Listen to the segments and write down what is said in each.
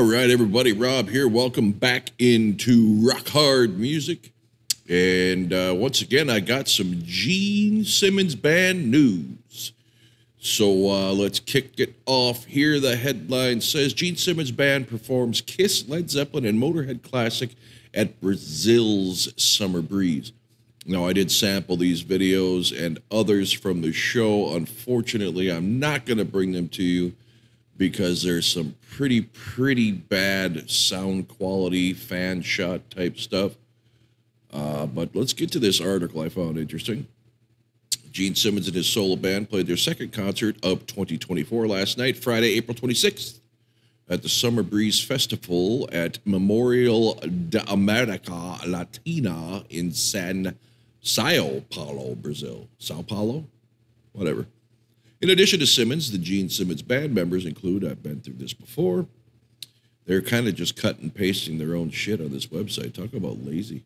right, everybody, Rob here. Welcome back into Rock Hard Music. And once again, I got some Gene Simmons band news. So let's kick it off here. The headline says, Gene Simmons band performs Kiss, Led Zeppelin, and Motorhead classic at Brazil's Summer Breeze. Now, I did sample these videos and others from the show. Unfortunately, I'm not going to bring them to you because there's some pretty bad sound quality, fan shot type stuff. But let's get to this article I found interesting. Gene Simmons and his solo band played their second concert of 2024 last night, Friday, April 26th, at the Summer Breeze Festival at Memorial Da América Latina in São Paulo, Brazil. São Paulo? Whatever. In addition to Simmons, the Gene Simmons band members include, I've been through this before, they're kind of just cut and pasting their own shit on this website. Talk about lazy.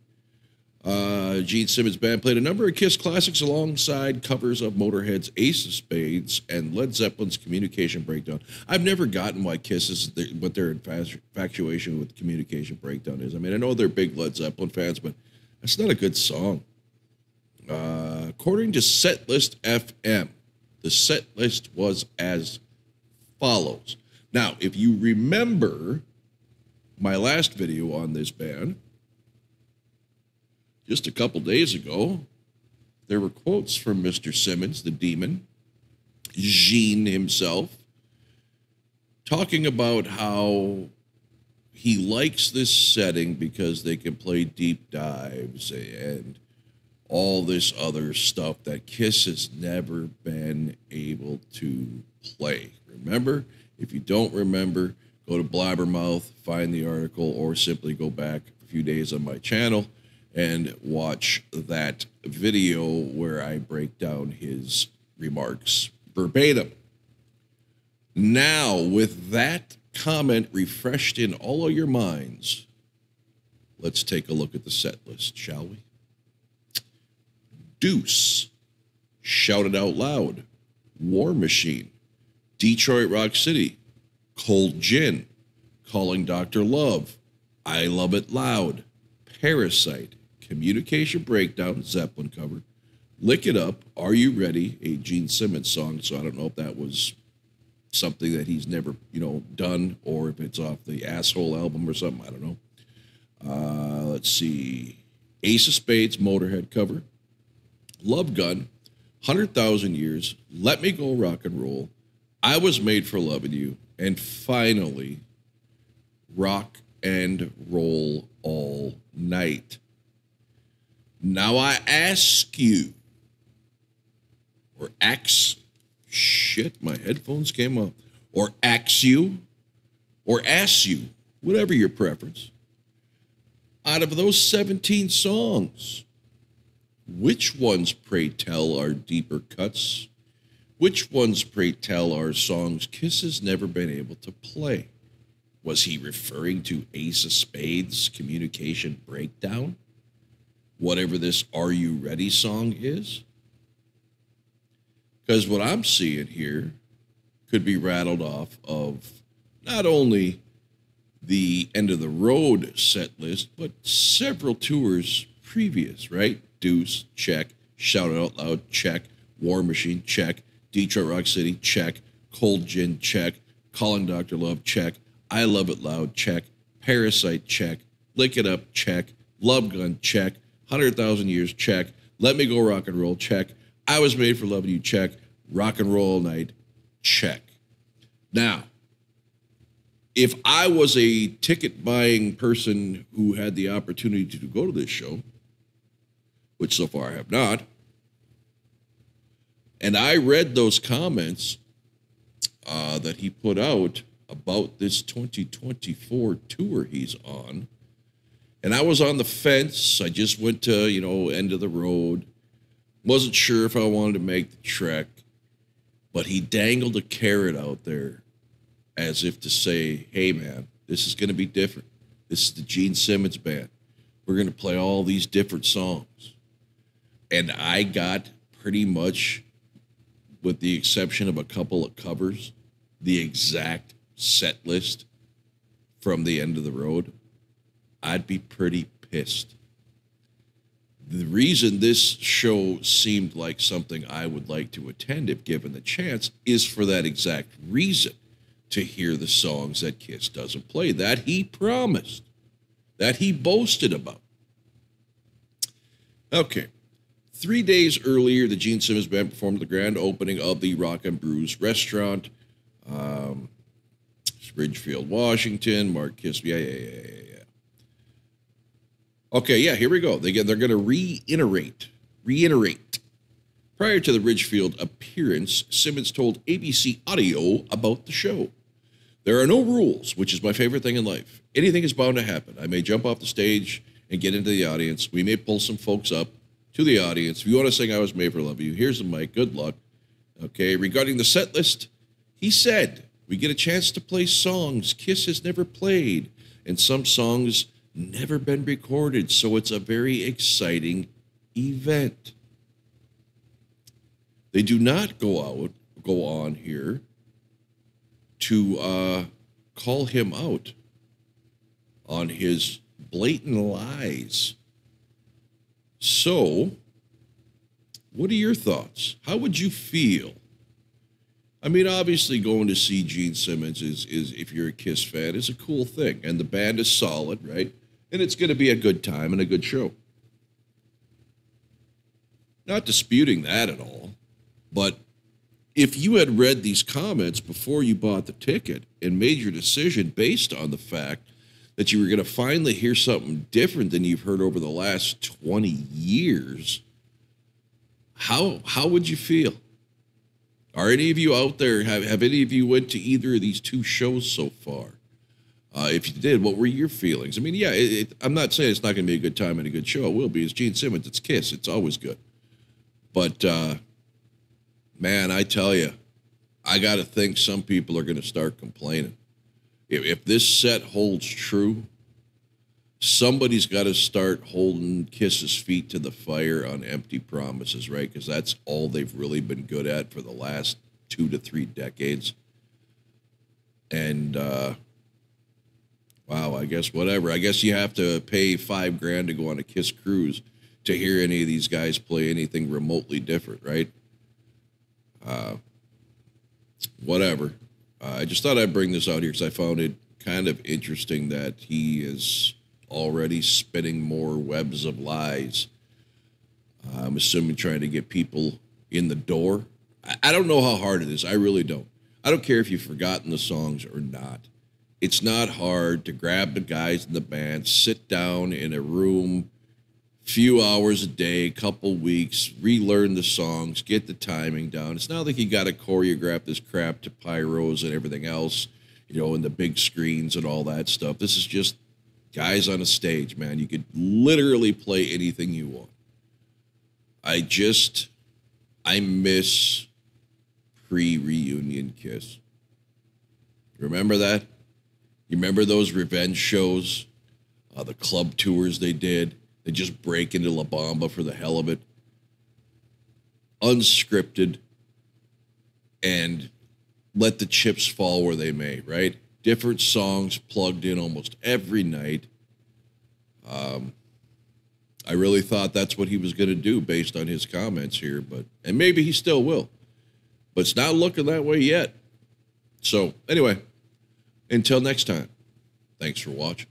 Gene Simmons band played a number of Kiss classics alongside covers of Motorhead's Ace of Spades and Led Zeppelin's Communication Breakdown. I've never gotten why Kiss is what their infatuation with Communication Breakdown is. I mean, I know they're big Led Zeppelin fans, but that's not a good song. According to Setlist FM, the set list was as follows. Now, if you remember my last video on this band, just a couple days ago, there were quotes from Mr. Simmons, the demon, Gene himself, talking about how he likes this setting because they can play deep dives and all this other stuff that Kiss has never been able to play. Remember? If you don't remember, go to Blabbermouth, find the article, or simply go back a few days on my channel and watch that video where I break down his remarks verbatim. Now, with that comment refreshed in all of your minds, let's take a look at the set list, shall we? Deuce, Shout It Out Loud, War Machine, Detroit Rock City, Cold Gin, Calling Dr. Love, I Love It Loud, Parasite, Communication Breakdown, Zeppelin cover, Lick It Up, Are You Ready, a Gene Simmons song, so I don't know if that was something that he's never, done, or if it's off the Asshole album or something, I don't know. Let's see, Ace of Spades, Motorhead cover, Love Gun, 100,000 Years, Let Me Go Rock and Roll, I Was Made for Loving You, and finally, Rock and Roll All Night. Now I ask you, or ask, shit, my headphones came up, or ask you, whatever your preference, out of those 17 songs, which ones, pray tell, are deeper cuts? Which ones, pray tell, are songs Kiss has never been able to play? Was he referring to Ace of Spades, Communication Breakdown? Whatever this Are You Ready song is? Because what I'm seeing here could be rattled off of not only the End of the Road set list, but several tours previous, right? Deuce, check. Shout It Out Loud, check. War Machine, check. Detroit Rock City, check. Cold Gin, check. Calling Dr. Love, check. I Love It Loud, check. Parasite, check. Lick It Up, check. Love Gun, check. 100,000 Years, check. Let Me Go Rock and Roll, check. I Was Made for Loving You, check. Rock and Roll All Night, check. Now, if I was a ticket buying person who had the opportunity to go to this show, which so far I have not, and I read those comments that he put out about this 2024 tour he's on, and I was on the fence. I just went to, End of the Road. Wasn't sure if I wanted to make the trek, but he dangled a carrot out there as if to say, hey, man, this is going to be different. This is the Gene Simmons band. We're going to play all these different songs. And I got pretty much, with the exception of a couple of covers, the exact set list from the end of the road, I'd be pretty pissed. The reason this show seemed like something I would like to attend if given the chance is for that exact reason, to hear the songs that Kiss doesn't play, that he promised, that he boasted about. Okay. 3 days earlier, the Gene Simmons Band performed the grand opening of the Rock and Brews restaurant. Ridgefield, Washington. Mark Kiss. Yeah. Okay, yeah, here we go. They're going to reiterate. Prior to the Ridgefield appearance, Simmons told ABC Audio about the show. There are no rules, which is my favorite thing in life. Anything is bound to happen. I may jump off the stage and get into the audience. We may pull some folks up to the audience. If you want to sing I Was Made for Love You, here's the mic. Good luck. Okay, regarding the set list, he said, we get a chance to play songs Kiss has never played, and some songs never been recorded, so it's a very exciting event. They do not go on here to call him out on his blatant lies. So, what are your thoughts? How would you feel? I mean, obviously going to see Gene Simmons is if you're a Kiss fan, is a cool thing. And the band is solid, right? And it's going to be a good time and a good show. Not disputing that at all. But if you had read these comments before you bought the ticket and made your decision based on the fact that you were going to finally hear something different than you've heard over the last 20 years, how would you feel? Are any of you out there, have any of you went to either of these two shows so far? If you did, what were your feelings? I mean, yeah, I'm not saying it's not going to be a good time and a good show. It will be. It's Gene Simmons. It's Kiss. It's always good. But, man, I tell you, I got to think some people are going to start complaining. If this set holds true, somebody's got to start holding Kiss's feet to the fire on empty promises, right? Because that's all they've really been good at for the last 2 to 3 decades. And, wow, I guess whatever. I guess you have to pay $5,000 to go on a Kiss cruise to hear any of these guys play anything remotely different, right? Whatever. I just thought I'd bring this out here because I found it kind of interesting that he is already spinning more webs of lies. I'm assuming trying to get people in the door. I don't know how hard it is. I really don't. I don't care if you've forgotten the songs or not. It's not hard to grab the guys in the band, sit down in a room, few hours a day, couple weeks, relearn the songs, get the timing down. It's not like you got to choreograph this crap to pyros and everything else, and the big screens and all that stuff. This is just guys on a stage, man. You could literally play anything you want. I miss pre-reunion Kiss. Remember that? You remember those revenge shows? The club tours they did? They just break into La Bamba for the hell of it. Unscripted. And let the chips fall where they may, right? Different songs plugged in almost every night. I really thought that's what he was going to do based on his comments here, and maybe he still will. But it's not looking that way yet. So, anyway, until next time, thanks for watching.